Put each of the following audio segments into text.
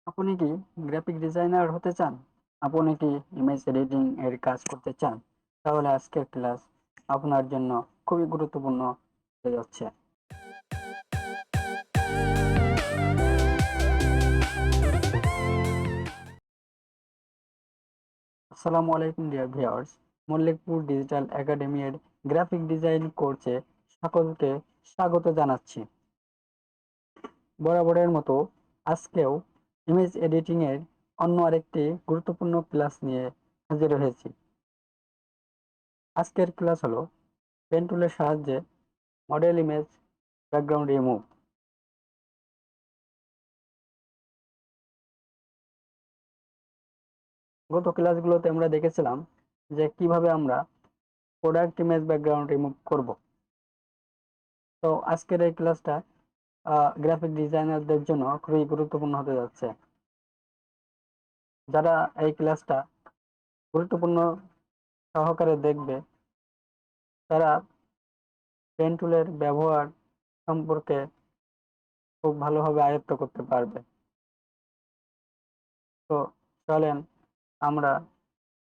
আপনি কি graphic designer হতে চান? আপনি কি ইমেজ এডিটিং এর কাজ করতে চান? তাহলে আজকের ক্লাস আপনার জন্য খুবই গুরুত্বপূর্ণ হতে যাচ্ছে। আসসালামু আলাইকুম dear viewers. Mallikpur digital academy এর গ্রাফিক ডিজাইন কোর্সে সকলকে স্বাগত জানাচ্ছি। বরাবরের মতো আজকেও ইমেজ এডিটিং এর অন্য আরেকটি গুরুত্বপূর্ণ ক্লাস নিয়ে হাজির হয়েছি। আজকের ক্লাস হলো পেন্টুলের সাহায্যে মডেল ইমেজ ব্যাকগ্রাউন্ড রিমুভ। গত ক্লাসগুলোতে আমরা দেখেছিলাম যে কিভাবে আমরা প্রোডাক্ট ইমেজ ব্যাকগ্রাউন্ড রিমুভ করব। তো আজকের এই ক্লাসটা গ্রাফিক ডিজাইনারদের জন্য খুবই গুরুত্বপূর্ণ হতে যাচ্ছে। যারা এই ক্লাসটা গুরুত্বপূর্ণ সহকারে দেখবে তারা পেন টুলের ব্যবহার সম্পর্কে খুব ভালোভাবে আয়ত্ত করতে পারবে। তো চলেন আমরা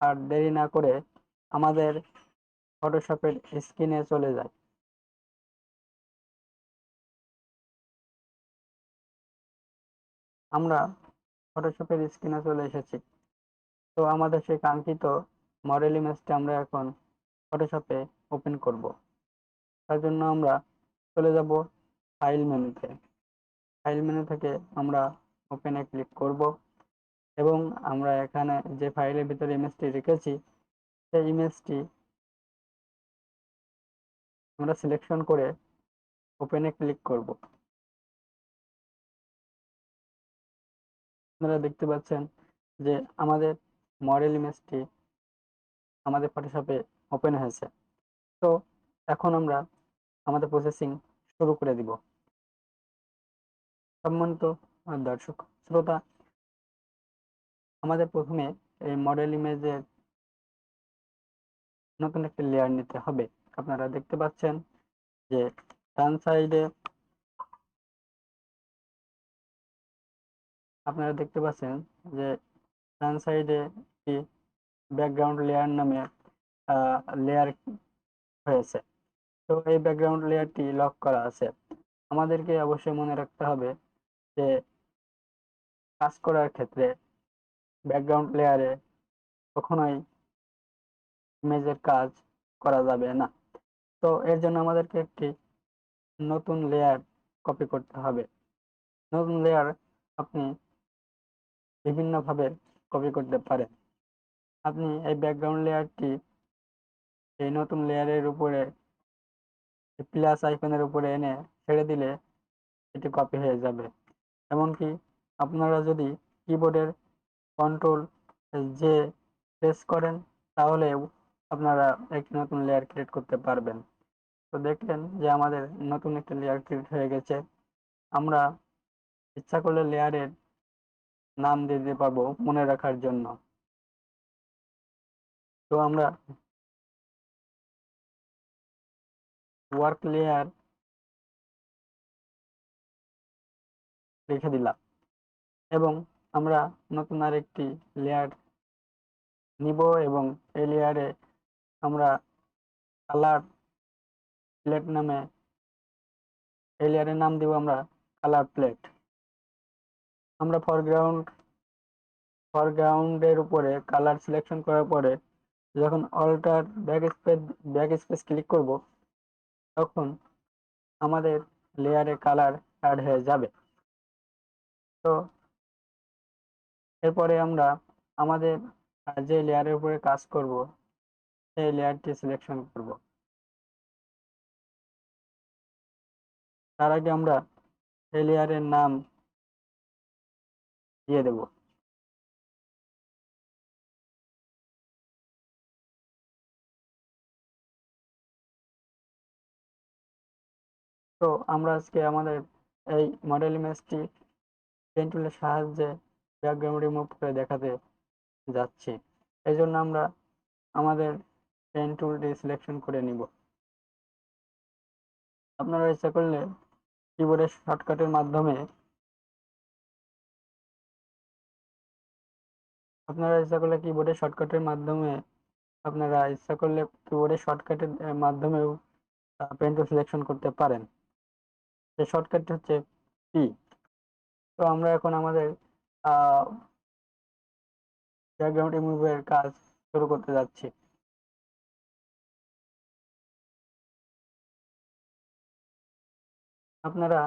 আর দেরি না করে আমাদের ফটোশপের স্ক্রিনে চলে যাই। আমরা ফটোশপের স্ক্রিনে চলে এসেছি। তো আমাদের সেই কাঙ্ক্ষিত মডেল ইমেজটা আমরা এখন ফটোশপে ওপেন করব। তার জন্য আমরা চলে যাব ফাইল মেনুতে। ফাইল মেনু থেকে আমরা ওপেনে ক্লিক করব এবং আমরা এখানে যে ফাইলের ভিতরে ইমেজটি রেখেছি সেই ইমেজটি আমরা সিলেকশন করে ওপেনে ক্লিক করব। আপনারা দেখতে পাচ্ছেন যে আমাদের মডেল ইমেজটি আমাদের ফটোশপে ওপেন হয়েছে। তো এখন আমরা আমাদের প্রসেসিং শুরু করে দিব। সম্মানিত দর্শক শ্রোতা, আমাদের প্রথমে এই মডেল ইমেজের নতুন একটা লেয়ার নিতে হবে। আপনারা দেখতে পাচ্ছেন যে ডান সাইডে আপনারা দেখতে পাচ্ছেন যে ডান সাইডে একটি ব্যাকগ্রাউন্ড লেয়ার নামে লেয়ার হয়েছে। তো এই ব্যাকগ্রাউন্ড লেয়ারটি লক করা আছে। আমাদেরকে অবশ্যই মনে রাখতে হবে যে কাজ করার ক্ষেত্রে ব্যাকগ্রাউন্ড লেয়ারে কখনোই ইমেজের কাজ করা যাবে না। তো এর জন্য আমাদেরকে একটি নতুন লেয়ার কপি করতে হবে। নতুন লেয়ার আপনি বিভিন্নভাবে কপি করতে পারেন। আপনি এই ব্যাকগ্রাউন্ড লেয়ারটি এই নতুন লেয়ারের উপরে প্লাস আইকনের উপরে এনে ছেড়ে দিলে এটি কপি হয়ে যাবে। এমনকি আপনারা যদি কিবোর্ডের কন্ট্রোল যে প্রেস করেন তাহলেও আপনারা একটি নতুন লেয়ার ক্রিয়েট করতে পারবেন। তো দেখলেন যে আমাদের নতুন একটি লেয়ার ক্রিয়েট হয়ে গেছে। আমরা ইচ্ছা করলে লেয়ারের নাম দিয়ে দিতে পারবো মনে রাখার জন্য। তো আমরা ওয়ার্ক লেয়ার রেখে দিলাম এবং আমরা নতুন আরেকটি লেয়ার নিব এবং এই লেয়ারে আমরা কালার প্লেট নামে এই লেয়ারের নাম দিব আমরা কালার প্লেট। আমরা ফরগ্রাউন্ডের উপরে কালার সিলেকশন করার পরে যখন অল্টার ব্যাক স্পেস ক্লিক করব তখন আমাদের লেয়ারে কালার অ্যাড হয়ে যাবে। তো এরপরে আমরা আমাদের যে লেয়ারের উপরে কাজ করব সেই লেয়ারটি সিলেকশন করব। তার আগে আমরা এই লেয়ারের নাম দিয়ে দেব। তো আমরা আজকে আমাদের এই মডেল ইমেজটি পেন টুলের সাহায্যে ব্যাকগ্রাউন্ড রিমুভ করে দেখাতে যাচ্ছি। এই জন্য আমরা আমাদের পেন টুলটি সিলেকশন করে নিব। আপনারা ইচ্ছা করলে কিবোর্ডের শর্টকাটের মাধ্যমে আপনারা ইচ্ছা করলে কিবোর্ডের শর্টকাটের মাধ্যমে আপনারা ইচ্ছা করলে কিবোর্ডের শর্টকাটের মাধ্যমেও পেন্টুল সিলেকশন করতে পারেন। সেই শর্টকাটটি হচ্ছে পি। তো আমরা এখন আমাদের ব্যাকগ্রাউন্ড রিমুভের কাজ শুরু করতে যাচ্ছি। আপনারা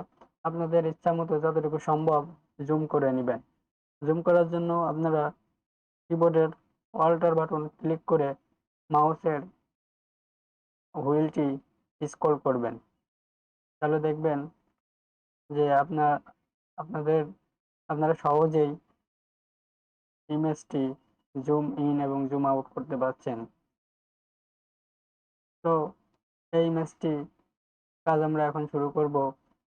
আপনাদের ইচ্ছা মতো যতটুকু সম্ভব জুম করে নেবেন। জুম করার জন্য আপনারা কিবোর্ডের অল্টার বাটন ক্লিক করে মাউসের হুইলটি স্ক্রল করবেন। তাহলে দেখবেন যে আপনারা সহজেই ইমেজটি জুম ইন এবং জুম আউট করতে পারছেন। তো এই ইমেজটি কাজ আমরা এখন শুরু করব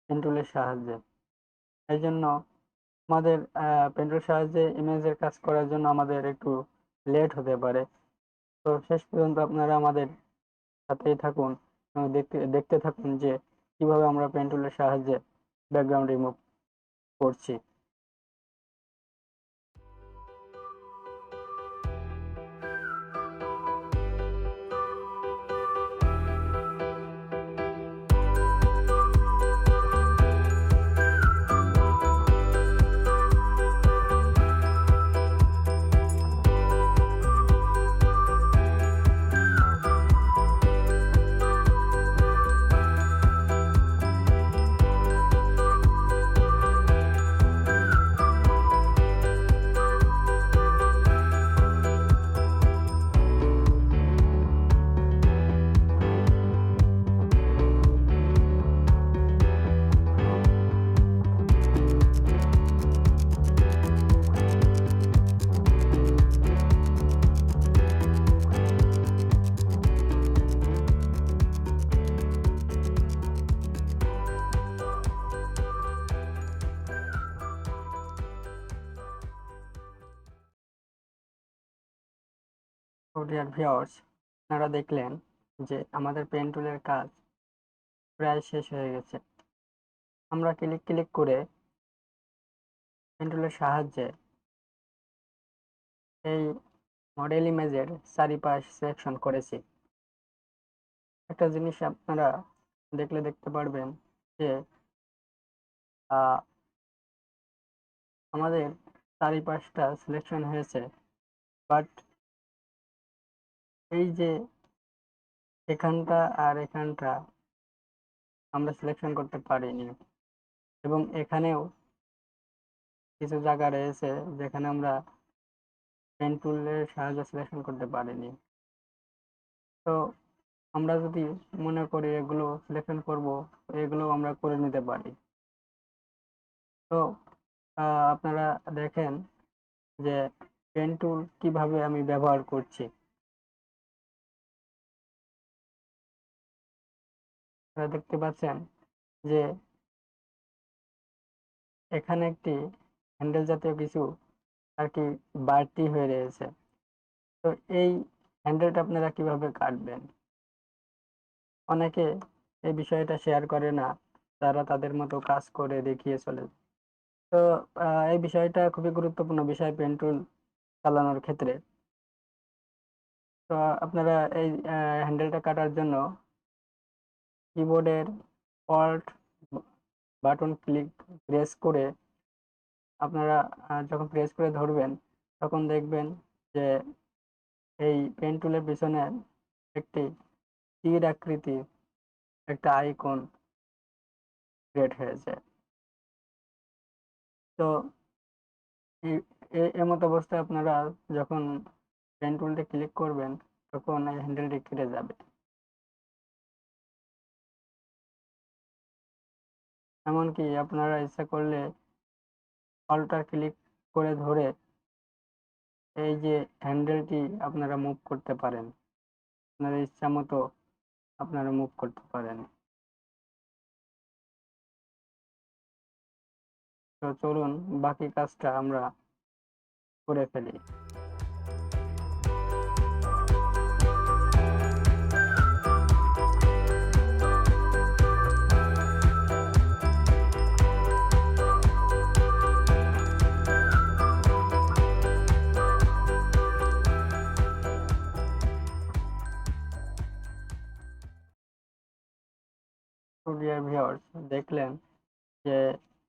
পেন্টুলের সাহায্যে। এই জন্য আমাদের পেন্টুলের সাহায্যে ইমেজের কাজ করার জন্য আমাদের একটু লেট হতে পারে। তো শেষ পর্যন্ত আপনারা আমাদের সাথেই থাকুন এবং দেখতে থাকুন যে কিভাবে আমরা পেন্টুলের সাহায্যে ব্যাকগ্রাউন্ড রিমুভ করছি। ডিয়ার ভিউয়ার্স, আপনারা দেখলেন যে আমাদের পেন্টুলের কাজ প্রায় শেষ হয়ে গেছে। আমরা ক্লিক করে পেন্টুলের সাহায্যে এই মডেল ইমেজের চারিপাশ সিলেকশন করেছি। একটা জিনিস আপনারা দেখতে পারবেন যে আমাদের চারিপাশটা সিলেকশন হয়েছে, বাট এই যে এখানটা আর এখানটা আমরা সিলেকশন করতে পারিনি, এবং এখানেও কিছু জায়গা রয়েছে যেখানে আমরা পেন্টুলের সাহায্যে সিলেকশন করতে পারিনি। তো আমরা যদি মনে করি এগুলো সিলেকশন করব, এগুলো আমরা করে নিতে পারি। তো আপনারা দেখেন যে পেন্টুল কিভাবে আমি ব্যবহার করছি। আপনারা দেখতে পাচ্ছেন যে এখানে একটি হ্যান্ডেল জাতীয় কিছু আর কি বাড়তি হয়ে রয়েছে। তো এই হ্যান্ডেলটা আপনারা কিভাবে কাটবেন? অনেকে এই বিষয়টা শেয়ার করে না, তারা তাদের মতো কাজ করে দেখিয়ে চলে। তো এই বিষয়টা খুবই গুরুত্বপূর্ণ বিষয় পেন্টুল চালানোর ক্ষেত্রে। তো আপনারা এই হ্যান্ডেলটা কাটার জন্য কিবোর্ডের অল্ট বাটন প্রেস করে আপনারা যখন প্রেস করে ধরবেন, তখন দেখবেন যে এই পেন্টুলের পিছনে একটি তীর আকৃতির একটা আইকন ক্রিয়েট হয়েছে। তো এমত অবস্থায় আপনারা যখন পেন টুলটি ক্লিক করবেন, তখন এই হ্যান্ডেলটি কেটে যাবে। এমনকি আপনারা ইচ্ছা করলে অল্টার ক্লিক করে ধরে এই যে হ্যান্ডেলটি আপনারা মুভ করতে পারেন, আপনাদের ইচ্ছা মতো আপনারা মুভ করতে পারেন। তো চলুন বাকি কাজটা আমরা করে ফেলি। তো ডিয়ার ভিউয়ার্স, দেখলেন যে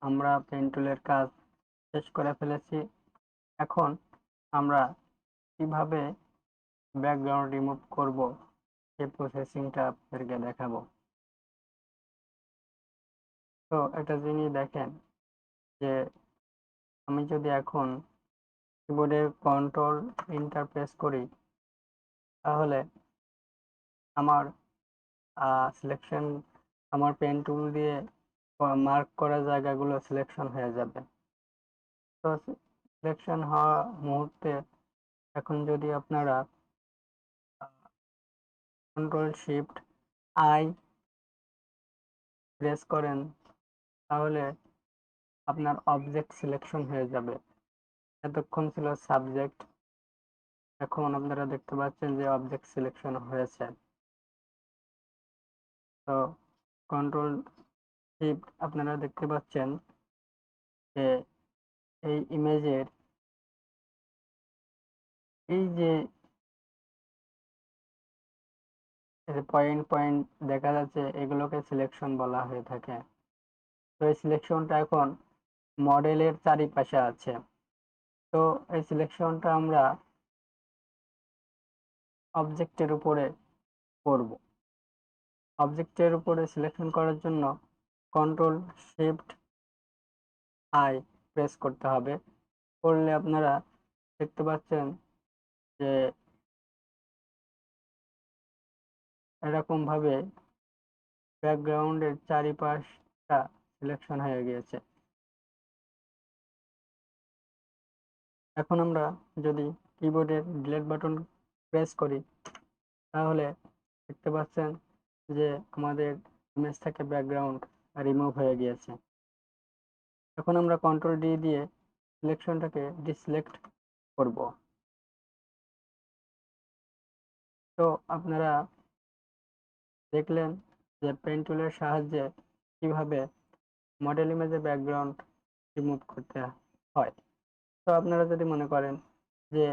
আমরা পেন্টুলের কাজ শেষ করে ফেলেছি। এখন আমরা কিভাবে ব্যাকগ্রাউন্ড রিমুভ করব সেই প্রসেসিংটা আপনাদেরকে দেখাবো। তো একটা জিনিস দেখেন যে আমি যদি এখন কিবোর্ডের কন্ট্রোল এন্টার প্রেস করি, তাহলে আমার সিলেকশন, আমার পেন টুল দিয়ে মার্ক করা জায়গাগুলো সিলেকশন হয়ে যাবে। তো সিলেকশন হওয়া মুহূর্তে এখন যদি আপনারা কন্ট্রোল শিফট আই প্রেস করেন, তাহলে আপনার অবজেক্ট সিলেকশন হয়ে যাবে। এতক্ষণ ছিল সাবজেক্ট, এখন আপনারা দেখতে পাচ্ছেন যে অবজেক্ট সিলেকশন হয়েছে। তো কন্ট্রোল শিফট আপনারা দেখতে পাচ্ছেন যে এই ইমেজের এই যে পয়েন্ট পয়েন্ট দেখা যাচ্ছে, এগুলোকে সিলেকশন বলা হয়ে থাকে। তো এই সিলেকশনটা এখন মডেলের চারিপাশে আছে। তো এই সিলেকশনটা আমরা অবজেক্টের উপরে করব। অবজেক্টের উপরে সিলেকশন করার জন্য কন্ট্রোল শিফট আই প্রেস করতে হবে। করলে আপনারা দেখতে পাচ্ছেন যে এরকম ভাবে ব্যাকগ্রাউন্ডের চারিপাশটা সিলেকশন হয়ে গিয়েছে। এখন আমরা যদি কিবোর্ডের ডিলিট বাটন প্রেস করি, তাহলে দেখতে পাচ্ছেন যে আমাদের ইমেজ থেকে ব্যাকগ্রাউন্ড রিমুভ হয়ে গিয়েছে। এখন আমরা কন্ট্রোল ডি দিয়ে সিলেকশনটাকে ডিসিলেক্ট করব। তো আপনারা দেখলেন যে পেন টুলের সাহায্যে কিভাবে মডেল ইমেজের ব্যাকগ্রাউন্ড রিমুভ করতে হয়। তো আপনারা যদি মনে করেন যে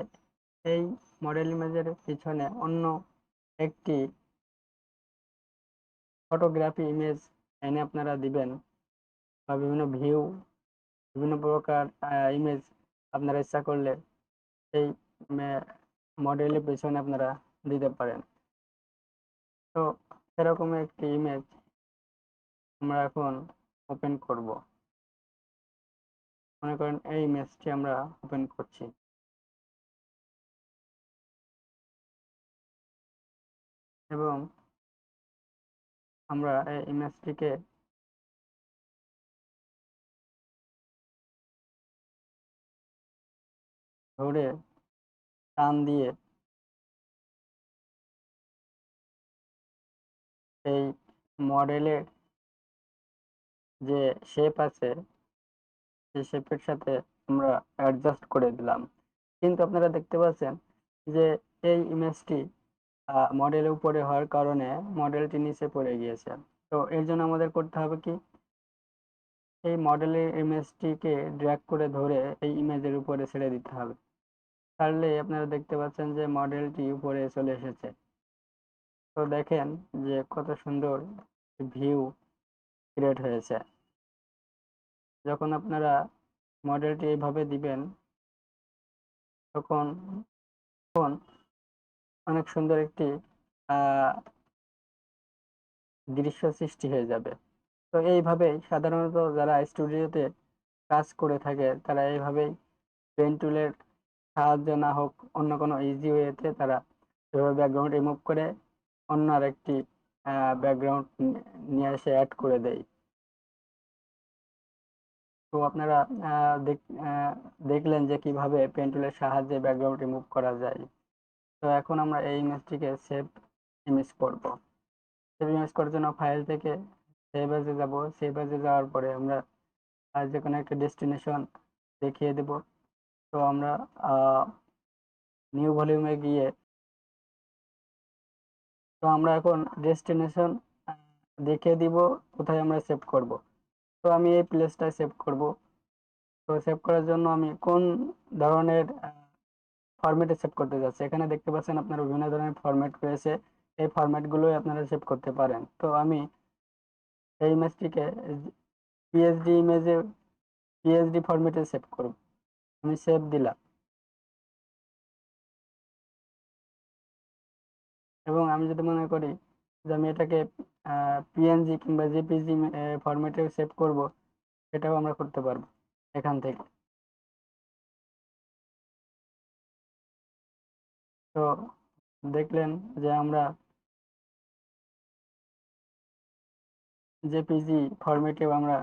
এই মডেল ইমেজের পিছনে অন্য একটি ফটোগ্রাফি ইমেজ এনে আপনারা দিবেন, বা বিভিন্ন ভিউ, বিভিন্ন প্রকার ইমেজ আপনারা ইচ্ছা করলে এই মডেলের পেছনে আপনারা দিতে পারেন। তো এরকম একটি ইমেজ আমরা এখন ওপেন করব। মনে করেন এই ইমেজটি আমরা ওপেন করছি, এবং আমরা এই ইমেজটিকে ধরে টান দিয়ে এই মডেলের যে শেপ আছে সেই শেপের সাথে আমরা অ্যাডজাস্ট করে দিলাম। কিন্তু আপনারা দেখতে পাচ্ছেন যে এই ইমেজটি মডেলের উপরে হওয়ার কারণে মডেলটি নিচে পড়ে গিয়েছে। তো এর জন্য আমাদের করতে হবে কি, এই মডেলের ইমেজটিকে ড্র্যাগ করে ধরে এই ইমেজের উপরে ছেড়ে দিতে হবে। ছাড়লে আপনারা দেখতে পাচ্ছেন যে মডেলটি উপরে চলে এসেছে। তো দেখেন যে কত সুন্দর ভিউ ক্রিয়েট হয়েছে। যখন আপনারা মডেলটি এইভাবে দিবেন, তখন অনেক সুন্দর একটি আহ দৃশ্য সৃষ্টি হয়ে যাবে। তো এইভাবেই সাধারণত যারা স্টুডিওতে কাজ করে থাকে, তারা এইভাবেই পেন টুলের সাহায্য না হোক অন্য কোনো ইজি ওয়েতে তারা এভাবে ব্যাকগ্রাউন্ড রিমুভ করে অন্য আরেকটি ব্যাকগ্রাউন্ড নিয়ে এসে অ্যাড করে দেয়। তো আপনারা দেখলেন যে কিভাবে পেন টুলের সাহায্যে ব্যাকগ্রাউন্ড রিমুভ করা যায়। তো এখন আমরা এই ইমেজটিকে সেভ ইমেজ করব। সেভ ইমেজ করার জন্য ফাইল থেকে সেভ এজে যাব। সেভ এজে যাওয়ার পরে আমরা যে কোনো একটা ডেস্টিনেশন দেখিয়ে দেব। তো আমরা নিউ ভলিউমে গিয়ে, তো আমরা এখন ডেস্টিনেশন দেখিয়ে দিব কোথায় আমরা সেভ করব। তো আমি এই প্লেসটায় সেভ করব। তো সেভ করার জন্য আমি কোন ধরনের ফরম্যাটে সেভ করতে যাচ্ছি, এখানে দেখতে পাচ্ছেন আপনারা বিভিন্ন ধরনের ফরম্যাট রয়েছে। এই ফরম্যাটগুলোই আপনারা সেভ করতে পারেন। তো আমি এই ইমেজটিকে পিএসডি ফরম্যাটে সেভ করব। আমি সেভ দিলাম এবং আমি যদি মনে করি যে আমি এটাকে পিএনজি কিংবা জেপিজি ফরম্যাটে সেভ করব, এটাও আমরা করতে পারবো এখান থেকে। তো দেখলেন যে আমরা জেপিজি ফরম্যাটেও আমরা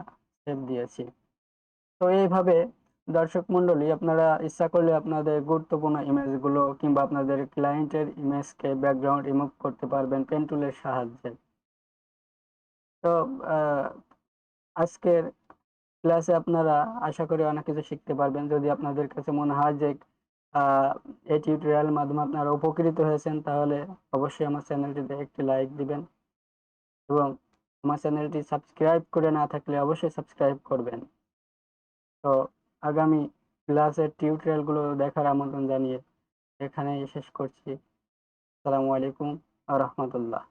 সেভ দিয়েছি। তো এইভাবে দর্শক মন্ডলী, আপনারা ইচ্ছা করলে আপনাদের গুরুত্বপূর্ণ ইমেজগুলো কিংবা আপনাদের ক্লায়েন্টের ইমেজকে ব্যাকগ্রাউন্ড রিমুভ করতে পারবেন পেন্টুলের সাহায্যে। তো আহ, আজকের ক্লাসে আপনারা আশা করি অনেক কিছু শিখতে পারবেন। যদি আপনাদের কাছে মনে হয় যে আহ, এই টিউটোরিয়ালের মাধ্যমে আপনারা উপকৃত হয়েছেন, তাহলে অবশ্যই আমার চ্যানেলটিতে একটি লাইক দিবেন এবং আমার চ্যানেলটি সাবস্ক্রাইব করে না থাকলে অবশ্যই সাবস্ক্রাইব করবেন। তো আগামী ক্লাসের টিউটোরিয়ালগুলো দেখার আমন্ত্রণ জানিয়ে এখানেই শেষ করছি। আসসালামু আলাইকুম ওয়া রাহমাতুল্লাহ।